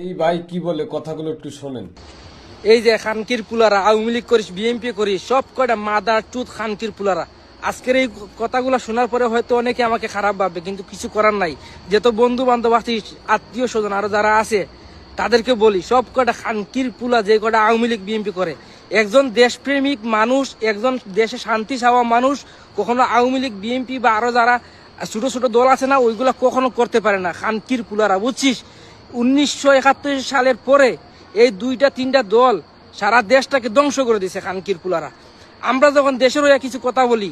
এই ভাই কি বলে কথাগুলো একটু শোনেন। এই যে খানকির পুলারা আওয়ামী লীগ করিস বিএনপি করিস সব কয়টা মাদার টুথ খানকির পুলারা। আজকের এই কথাগুলো শোনার পরে হয়তো অনেকে আমাকে খারাপ ভাববে, কিন্তু কিছু করার নাই। যেহেতু বন্ধু বান্ধব আছিস, আত্মীয় স্বজন আরো যারা আছে তাদেরকে বলি, সব কয়টা খানকির পুলা যে কয়টা আওয়ামী লীগ বিএনপি করে। একজন দেশপ্রেমিক মানুষ, একজন দেশে শান্তি চাওয়া মানুষ কখনো আওয়ামী লীগ বিএনপি বা আরো যারা ছোট ছোট দল আছে না, ওইগুলা কখনো করতে পারে না। খানকির পুলারা, বুঝছিস? 1971 সালের পরে এই দুইটা তিনটা দল সারা দেশটাকে ধ্বংস করে দিয়েছে খানকির পুলারা। আমরা যখন দেশের হয়ে কিছু কথা বলি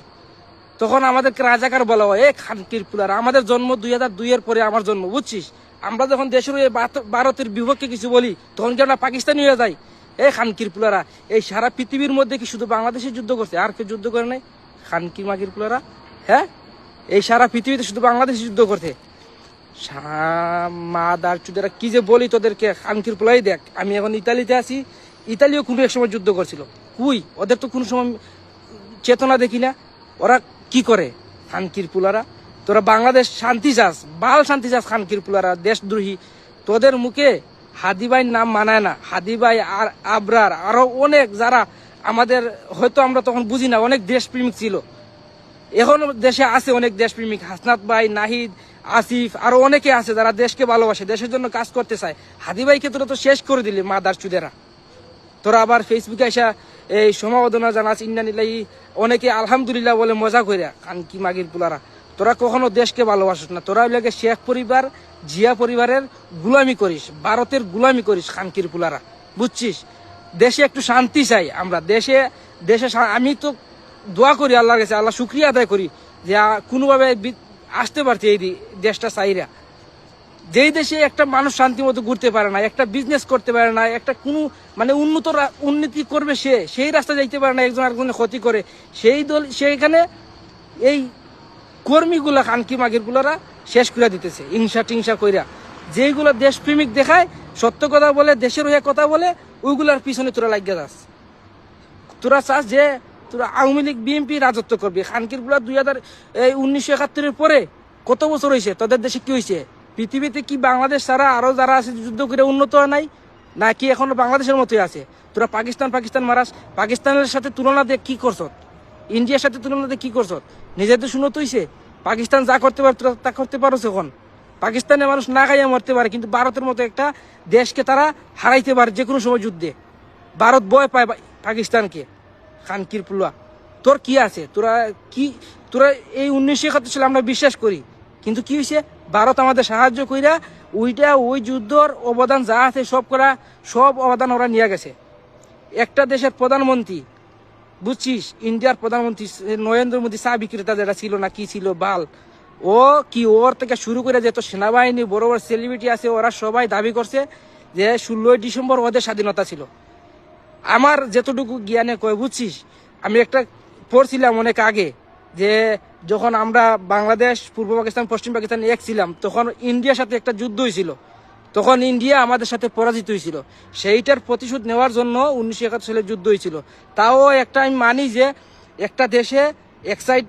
তখন আমাদেরকে রাজাকার বলা হয়। এই খানকির পুলারা, আমাদের জন্ম 2002 এর পরে আমার জন্ম, বুঝছিস? আমরা যখন দেশের হয়ে ভারতের বিপক্ষে কিছু বলি তখন কি আমরা পাকিস্তানি হয়ে যাই? এই খানকির পুলারা, এই সারা পৃথিবীর মধ্যে কি শুধু বাংলাদেশে যুদ্ধ করছে, আর কেউ যুদ্ধ করে নাই? খানকির মাগির পুলারা, হ্যাঁ, এই সারা পৃথিবীতে শুধু বাংলাদেশে যুদ্ধ করছে। মাদার চুদেরা, কি যে বলি তোদেরকে, খানকির পোলাই দেখ। আমি এখন ইতালিতে আছি, ইতালিও কোনো এক সময় যুদ্ধ করছিল। কুই ওদের তো কোনো সময় চেতনা দেখি না। ওরা কি করে? খানকির পুলারা, তোরা বাংলাদেশ শান্তি চাস, বাল শান্তি চাস, খানকির পুলারা দেশদ্রোহী। তোদের মুখে হাদিবাইর নাম মানায় না। হাদিবাই আর আবরার আরো অনেক যারা আমাদের, হয়তো আমরা তখন বুঝি না, অনেক দেশপ্রেমিক ছিল। এখন দেশে আছে অনেক দেশপ্রেমিক, হাসনাত ভাই, নাহিদ, আসিফ, আরো অনেকে আছে যারা দেশকে ভালোবাসে, দেশের জন্য কাজ করতে চায়। হাদি ভাইকে তোরা তো শেষ করে দিলি মাদার চুদেরা। তোরা আবার ফেসবুকে এসে এই সমাবেদনা জানাস, ইন্নানিল্লাহি, অনেকে আলহামদুলিল্লাহ বলে মজা কইরা। খানকি মাগির পুলারা, তোরা কখনো দেশকে ভালোবাসিস না। তোরা লাগে শেখ পরিবার, জিয়া পরিবারের গুলামি করিস, ভারতের গুলামি করিস, খানকির পুলারা, বুঝছিস? দেশে একটু শান্তি চাই আমরা, দেশে দেশে আমি তো দোয়া করি আল্লাহর কাছে, আল্লাহ শুক্রিয়া আদায় করি যে কোনোভাবে আসতে পারছে এই দেশটা চাইরা। যেই দেশে একটা মানুষ শান্তি মতো ঘুরতে পারে না, একটা বিজনেস করতে পারে না, একটা কোনো মানে উন্নতি করবে, সেই রাস্তা যাইতে পারে না, একজন আরেকজনের ক্ষতি করে, সেই দল সেইখানে এই কর্মীগুলা খানকি মাগির গুলারা শেষ করে দিতেছে হিংসা টিংসা কইরা। যেইগুলো দেশপ্রেমিক দেখায়, সত্য কথা বলে, দেশের হয়ে কথা বলে, ওইগুলার পিছনে তোরা লাগিয়ে যাস। তোরা চাস যে তোরা আওয়ামী লীগ বিএনপি রাজত্ব করবি। খানকির গুলা 1971 পরে কত বছর হয়েছে? তোদের দেশে কি হয়েছে? পৃথিবীতে কি বাংলাদেশ ছাড়া আরো যারা আছে যুদ্ধ করে উন্নত হয় নাই? নাকি এখনো বাংলাদেশের মতোই আছে? তোরা পাকিস্তান পাকিস্তান মারাস। পাকিস্তানের সাথে তুলনা দিয়ে কি করছ? ইন্ডিয়ার সাথে তুলনা দিয়ে কি করছ? নিজেদের উন্নত হয়েছে? পাকিস্তান যা করতে পারে তোরা তা করতে পারো এখন? পাকিস্তানের মানুষ না খাইয়া মরতে পারে, কিন্তু ভারতের মতো একটা দেশকে তারা হারাইতে পারে যে কোনো সময় যুদ্ধে। ভারত ভয় পায় পাকিস্তানকে। খানকির পুলা, তোর কি আছে? তোরা এই 1971 সালে আমরা বিশ্বাস করি, কিন্তু কি হয়েছে? ভারত আমাদের সাহায্য কইরা ওই যুদ্ধর অবদান যা আছে সব অবদান ওরা নিয়ে গেছে। একটা দেশের প্রধানমন্ত্রী, বুঝছিস, ইন্ডিয়ার প্রধানমন্ত্রী নরেন্দ্র মোদী, চা বিক্রেতা যেটা ছিল না কি ছিল বাল, ও কি ওর থেকে শুরু করে যেত সেনাবাহিনী বড় বড় সেলিব্রিটি আছে, ওরা সবাই দাবি করছে যে 16 ডিসেম্বর ওদের স্বাধীনতা ছিল। আমার যতটুকু জ্ঞানে কয়, বুঝছিস, আমি একটা পড়ছিলাম অনেক আগে যে যখন আমরা বাংলাদেশ, পূর্ব পাকিস্তান, পশ্চিম পাকিস্তান এক ছিলাম, তখন ইন্ডিয়ার সাথে একটা যুদ্ধ হয়েছিল। তখন ইন্ডিয়া আমাদের সাথে পরাজিত হয়েছিল। সেইটার প্রতিশোধ নেওয়ার জন্য 1971 সালে যুদ্ধ হয়েছিল। তাও একটা আমি মানি যে একটা দেশে এক সাইড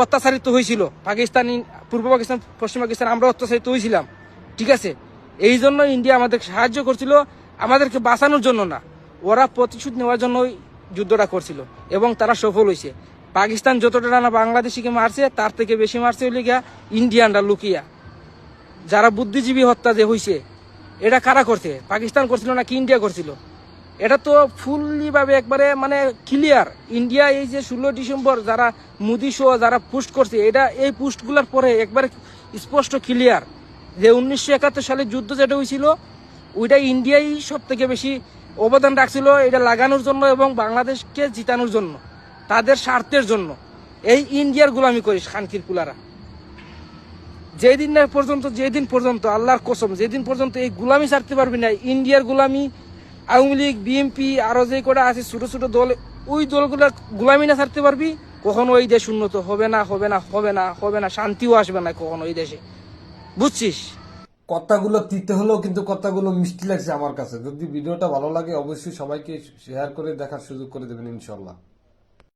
অত্যাচারিত হয়েছিল, পাকিস্তান, পূর্ব পাকিস্তান, পশ্চিম পাকিস্তান, আমরা অত্যাচারিত হয়েছিলাম, ঠিক আছে? এই জন্য ইন্ডিয়া আমাদেরকে সাহায্য করছিল, আমাদেরকে বাঁচানোর জন্য না। ওরা প্রতিশোধ নেওয়ার জন্য যুদ্ধটা করছিল এবং তারা সফল হয়েছে। পাকিস্তান যতটা না বাংলাদেশিকে মারছে, তার থেকে বেশি মারছে হইলে গিয়া ইন্ডিয়ানরা লুকিয়া। যারা বুদ্ধিজীবী হত্যা যে হয়েছে, এটা কারা করছে? পাকিস্তান করছিল নাকি ইন্ডিয়া করছিল? এটা তো ফুললি ভাবে একবারে মানে ক্লিয়ার। ইন্ডিয়া এই যে 16 ডিসেম্বর যারা মোদি শো যারা পোস্ট করছে, এটা এই পোস্টগুলোর পরে একবারে স্পষ্ট ক্লিয়ার যে 1971 সালে যুদ্ধ যেটা হয়েছিল, ওইটা ইন্ডিয়াই সব থেকে বেশি অবদান রাখছিল এটা লাগানোর জন্য এবং বাংলাদেশকে জিতানোর জন্য, তাদের স্বার্থের জন্য। এই ইন্ডিয়ার গোলামি করিস খানকির পুলারা। যেদিন পর্যন্ত আল্লাহর কসম, যেদিন পর্যন্ত এই গুলামি ছাড়তে পারবি না, ইন্ডিয়ার গুলামি, আওয়ামী লীগ বিএনপি আরো যে কটা আছে ছোট ছোট দল, ওই দলগুলোর গুলামি না ছাড়তে পারবি, কখনো ওই দেশ উন্নত হবে না, হবে না, হবে না, হবে না, শান্তিও আসবে না কখনো ওই দেশে, বুঝছিস? কথাগুলো তিতে হলেও কিন্তু কথাগুলো মিষ্টি লাগছে আমার কাছে। যদি ভিডিওটা ভালো লাগে অবশ্যই সবাইকে শেয়ার করে দেখার সুযোগ করে দেবেন ইনশাল্লাহ।